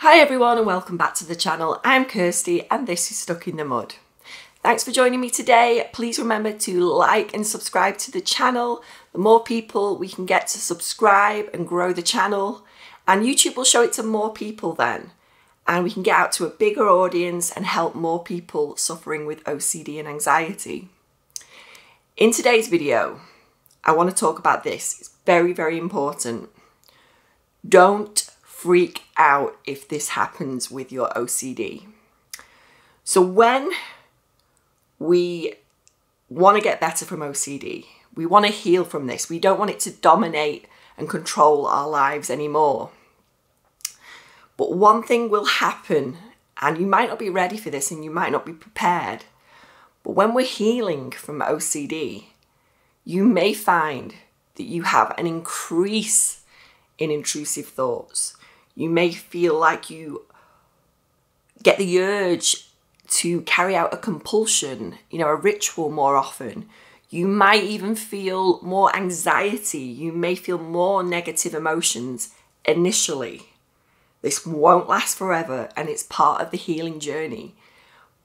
Hi everyone and welcome back to the channel. I'm Kirsty and this is Stuck in the Mud. Thanks for joining me today. Please remember to like and subscribe to the channel. The more people we can get to subscribe and grow the channel, and YouTube will show it to more people then, and we can get out to a bigger audience and help more people suffering with OCD and anxiety. In today's video, I want to talk about this. It's very, very important. Don't freak out if this happens with your OCD. So when we want to get better from OCD, we want to heal from this. We don't want it to dominate and control our lives anymore. But one thing will happen, and you might not be ready for this and you might not be prepared, but when we're healing from OCD, you may find that you have an increase in intrusive thoughts. You may feel like you get the urge to carry out a compulsion, a ritual more often. You might even feel more anxiety. You may feel more negative emotions initially. This won't last forever and it's part of the healing journey.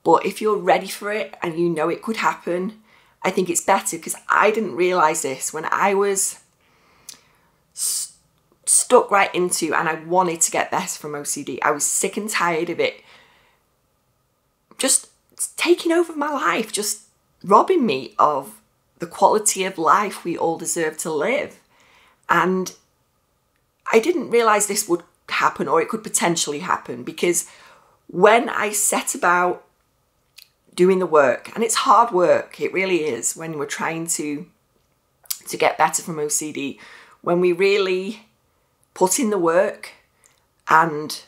But if you're ready for it and you know it could happen, I think it's better, because I didn't realize this when I was stuck right into and I wanted to get better from OCD. I was sick and tired of it just taking over my life, just robbing me of the quality of life we all deserve to live. And I didn't realize this would happen, or it could potentially happen, because when I set about doing the work, and it's hard work, it really is, when we're trying to get better from OCD, when we really put in the work and,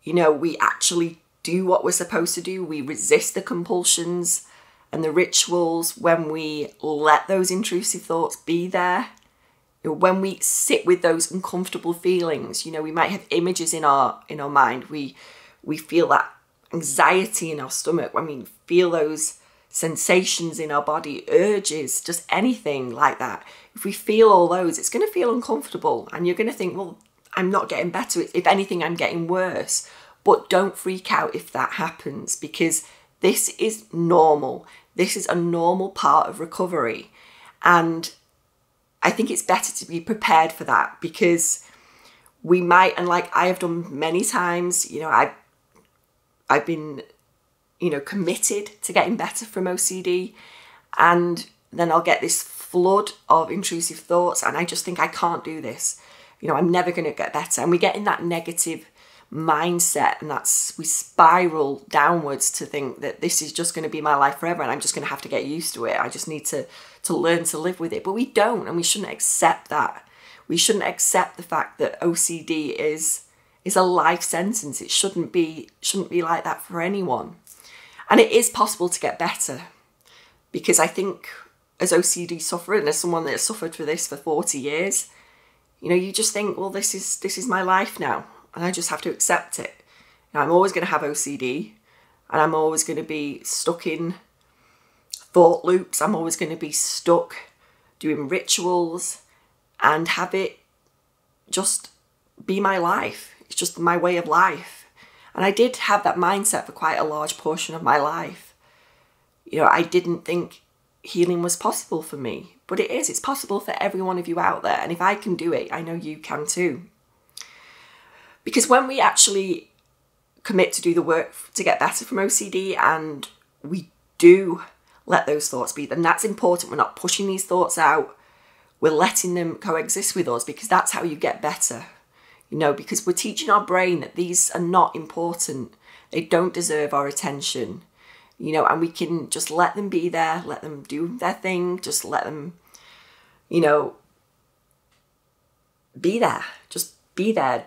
we actually do what we're supposed to do. We resist the compulsions and the rituals, when we let those intrusive thoughts be there, when we sit with those uncomfortable feelings. We might have images in our mind. We feel that anxiety in our stomach, when we feel those sensations in our body, urges, just anything like that. If we feel all those, it's going to feel uncomfortable and you're going to think, well, I'm not getting better. If anything, I'm getting worse. But don't freak out if that happens, because this is normal. This is a normal part of recovery. And I think it's better to be prepared for that, because we might, and like I have done many times, I've been committed to getting better from OCD, and then I'll get this flood of intrusive thoughts and I just think, I can't do this. I'm never going to get better. And we get in that negative mindset, and we spiral downwards to think that this is just going to be my life forever and I'm just going to have to get used to it. I just need to learn to live with it. But we don't, and we shouldn't accept that. We shouldn't accept the fact that OCD is a life sentence. It shouldn't be like that for anyone. And it is possible to get better, because I think as OCD sufferer, and as someone that has suffered for this for 40 years, you just think, well, this is my life now, and I just have to accept it. I'm always going to have OCD, and I'm always going to be stuck in thought loops. I'm always going to be stuck doing rituals and have it just be my life. It's just my way of life. And I did have that mindset for quite a large portion of my life. I didn't think healing was possible for me, but it is. It's possible for every one of you out there. And if I can do it, I know you can too. Because when we actually commit to do the work to get better from OCD, and we do let those thoughts be, then that's important. We're not pushing these thoughts out. We're letting them coexist with us, because that's how you get better. Because we're teaching our brain that these are not important. They don't deserve our attention. And we can just let them be there, let them do their thing, just let them, be there. Just be there,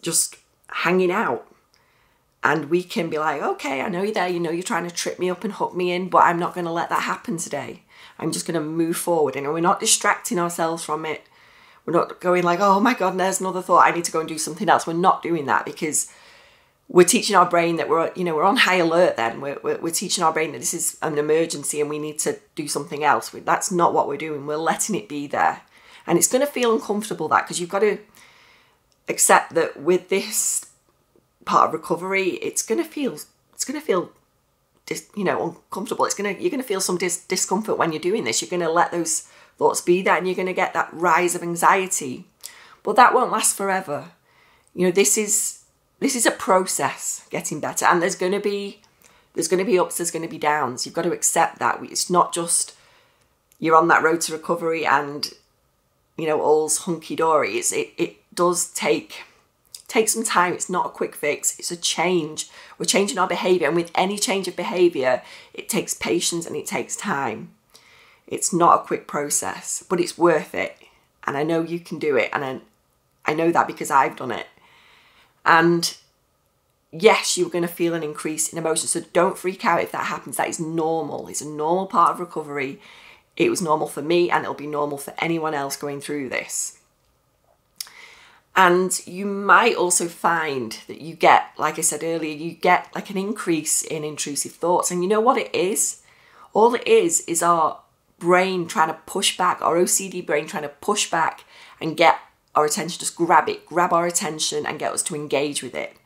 just hanging out. And we can be like, okay, I know you're there, you're trying to trip me up and hook me in, but I'm not going to let that happen today. I'm just going to move forward. We're not distracting ourselves from it. We're not going like, oh my God, there's another thought, I need to go and do something else. We're not doing that, because we're teaching our brain that we're on high alert then. We're teaching our brain that this is an emergency and we need to do something else. That's not what we're doing. We're letting it be there. And it's going to feel uncomfortable, that, because you've got to accept that with this part of recovery, it's gonna feel uncomfortable. You're gonna feel some discomfort when you're doing this. You're gonna let those thoughts be there, and you're gonna get that rise of anxiety. But that won't last forever. This is a process, getting better, and there's gonna be ups, there's gonna be downs. You've got to accept that. It's not just you're on that road to recovery and all's hunky dory. It does take some time. It's not a quick fix. It's a change. We're changing our behaviour, and with any change of behaviour, it takes patience and it takes time. It's not a quick process, but it's worth it. And I know you can do it, and I know that because I've done it. And yes, you're going to feel an increase in emotion, so don't freak out if that happens. That is normal. It's a normal part of recovery. It was normal for me, and it'll be normal for anyone else going through this. And you might also find that you get, like I said earlier, you get like an increase in intrusive thoughts. And you know what it is? All it is our brain trying to push back, our OCD brain trying to push back and get our attention, just grab our attention and get us to engage with it.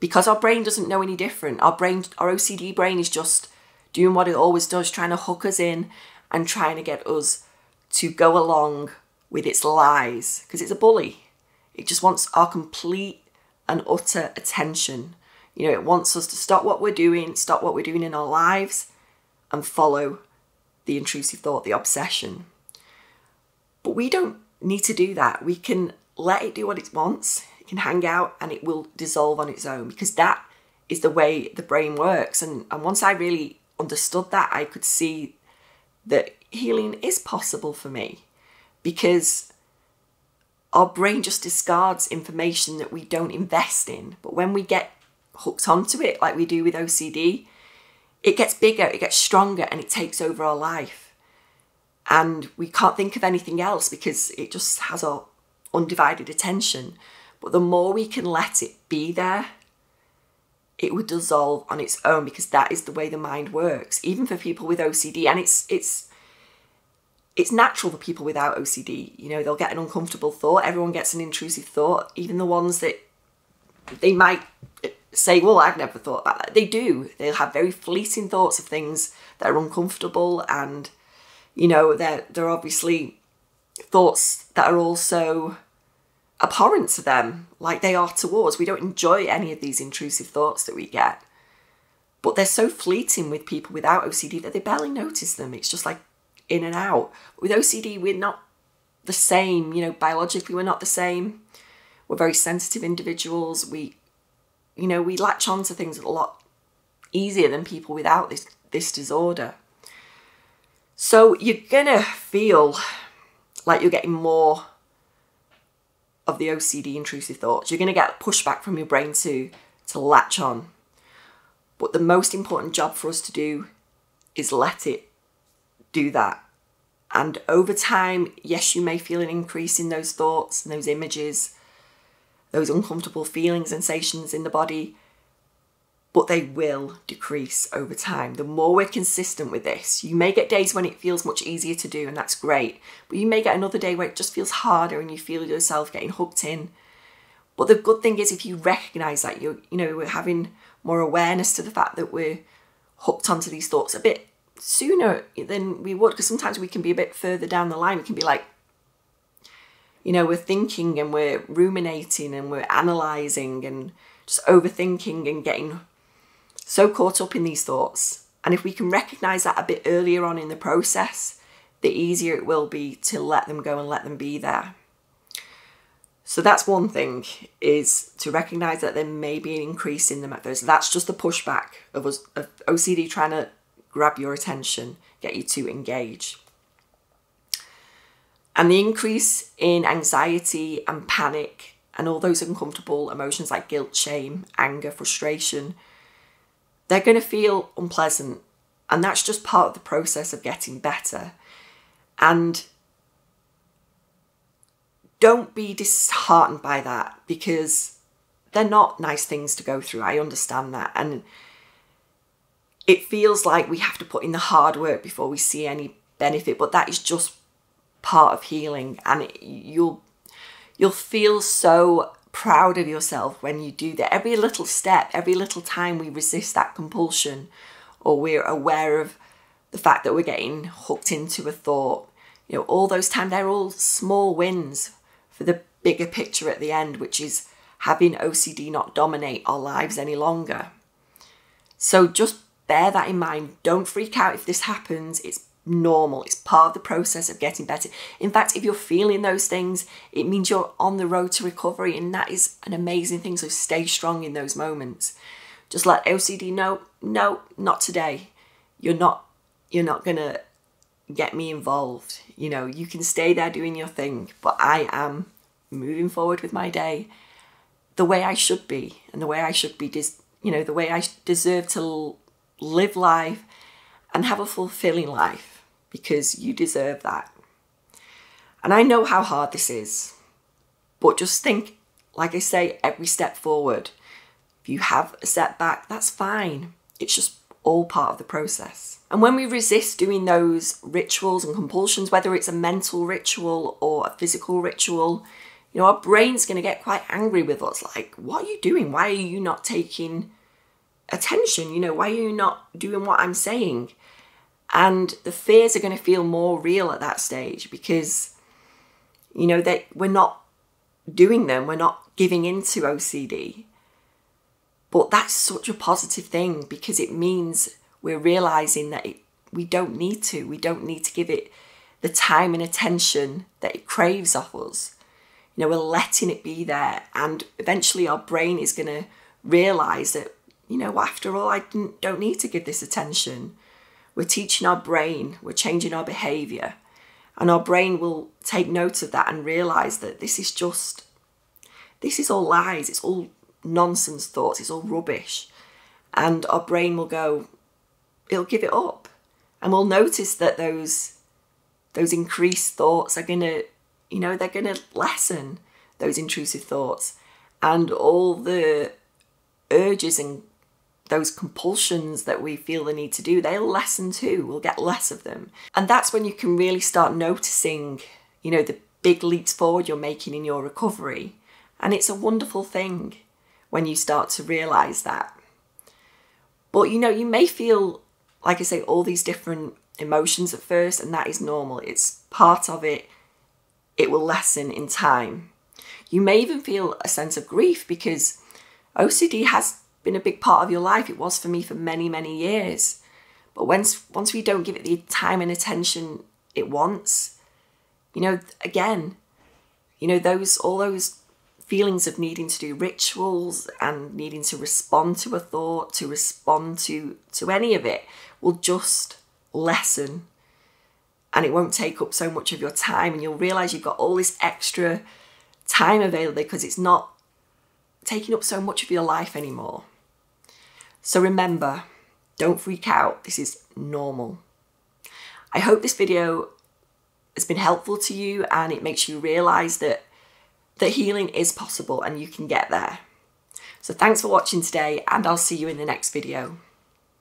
Because our brain doesn't know any different. Our OCD brain is just doing what it always does, trying to hook us in and trying to get us to go along with its lies, because it's a bully. It just wants our complete and utter attention. It wants us to stop what we're doing in our lives and follow the intrusive thought, the obsession. But we don't need to do that. We can let it do what it wants. It can hang out and it will dissolve on its own, because that is the way the brain works. And once I really understood that, I could see that healing is possible for me, because our brain just discards information that we don't invest in. But when we get hooked onto it, like we do with OCD, it gets bigger, it gets stronger, and it takes over our life. And we can't think of anything else because it just has our undivided attention. But the more we can let it be there, it would dissolve on its own, because that is the way the mind works, even for people with OCD. And it's natural for people without OCD. They'll get an uncomfortable thought. Everyone gets an intrusive thought, even the ones that they might say, well, I've never thought about that. They do. They'll have very fleeting thoughts of things that are uncomfortable, and they're obviously thoughts that are also abhorrent to them, like they are to us. We don't enjoy any of these intrusive thoughts that we get, but they're so fleeting with people without OCD that they barely notice them. It's just like in and out. With OCD, we're not the same. Biologically, we're not the same. We're very sensitive individuals. We latch on to things a lot easier than people without this disorder. So you're gonna feel like you're getting more of the OCD intrusive thoughts. You're gonna get pushback from your brain to latch on. But the most important job for us to do is let it do that. And over time, yes, you may feel an increase in those thoughts and those images, those uncomfortable feelings, sensations in the body, but they will decrease over time. The more we're consistent with this, you may get days when it feels much easier to do, and that's great, but you may get another day where it just feels harder and you feel yourself getting hooked in. But the good thing is, if you recognize that, we're having more awareness to the fact that we're hooked onto these thoughts a bit sooner than we would, because sometimes we can be a bit further down the line. We can be like, we're thinking and we're ruminating and we're analysing and just overthinking and getting so caught up in these thoughts. And if we can recognise that a bit earlier on in the process, the easier it will be to let them go and let them be there. So that's one thing, is to recognise that there may be an increase in them at first. That's just the pushback of OCD trying to grab your attention, get you to engage. And the increase in anxiety and panic and all those uncomfortable emotions like guilt, shame, anger, frustration, they're going to feel unpleasant. And that's just part of the process of getting better. And don't be disheartened by that, because they're not nice things to go through. I understand that. And it feels like we have to put in the hard work before we see any benefit, but that is just part of healing. And you'll feel so proud of yourself when you do that. Every little step, every little time we resist that compulsion, or we're aware of the fact that we're getting hooked into a thought, you know, all those times, they're all small wins for the bigger picture at the end, which is having OCD not dominate our lives any longer. So just bear that in mind. Don't freak out if this happens. It's normal. It's part of the process of getting better. In fact, if you're feeling those things, it means you're on the road to recovery, and that is an amazing thing. So stay strong in those moments. Just let OCD know, no, not today. You're not gonna get me involved. You know, you can stay there doing your thing, but I am moving forward with my day the way I should be, and the way I should be, the way I deserve to live life and have a fulfilling life, because you deserve that. And I know how hard this is, but just think, like I say, every step forward. If you have a setback, that's fine. It's just all part of the process. And when we resist doing those rituals and compulsions, whether it's a mental ritual or a physical ritual, you know, our brain's going to get quite angry with us. Like, what are you doing? Why are you not taking attention? You know, why are you not doing what I'm saying? And the fears are going to feel more real at that stage, because, you know, that we're not doing them. We're not giving into OCD. But that's such a positive thing, because it means we're realizing that we don't need to. We don't need to give it the time and attention that it craves off us. You know, we're letting it be there. And eventually our brain is going to realize that, you know, after all, I don't need to give this attention. We're teaching our brain, we're changing our behavior. And our brain will take note of that and realize that this is all lies. It's all nonsense thoughts. It's all rubbish. And our brain will go, it'll give it up. And we'll notice that those increased thoughts are going to, you know, they're going to lessen, those intrusive thoughts. And all the urges and those compulsions that we feel the need to do, they'll lessen too. We'll get less of them. And that's when you can really start noticing, you know, the big leaps forward you're making in your recovery. And it's a wonderful thing when you start to realize that. But, you know, you may feel, like I say, all these different emotions at first, and that is normal. It's part of it. It will lessen in time. You may even feel a sense of grief, because OCD has been a big part of your life. It was for me for many, many years. But once we don't give it the time and attention it wants, you know, again, you know, all those feelings of needing to do rituals and needing to respond to a thought, to respond to any of it, will just lessen. And it won't take up so much of your time, and you'll realize you've got all this extra time available because it's not taking up so much of your life anymore. So remember, don't freak out. This is normal. I hope this video has been helpful to you, and it makes you realize that healing is possible and you can get there. So thanks for watching today, and I'll see you in the next video.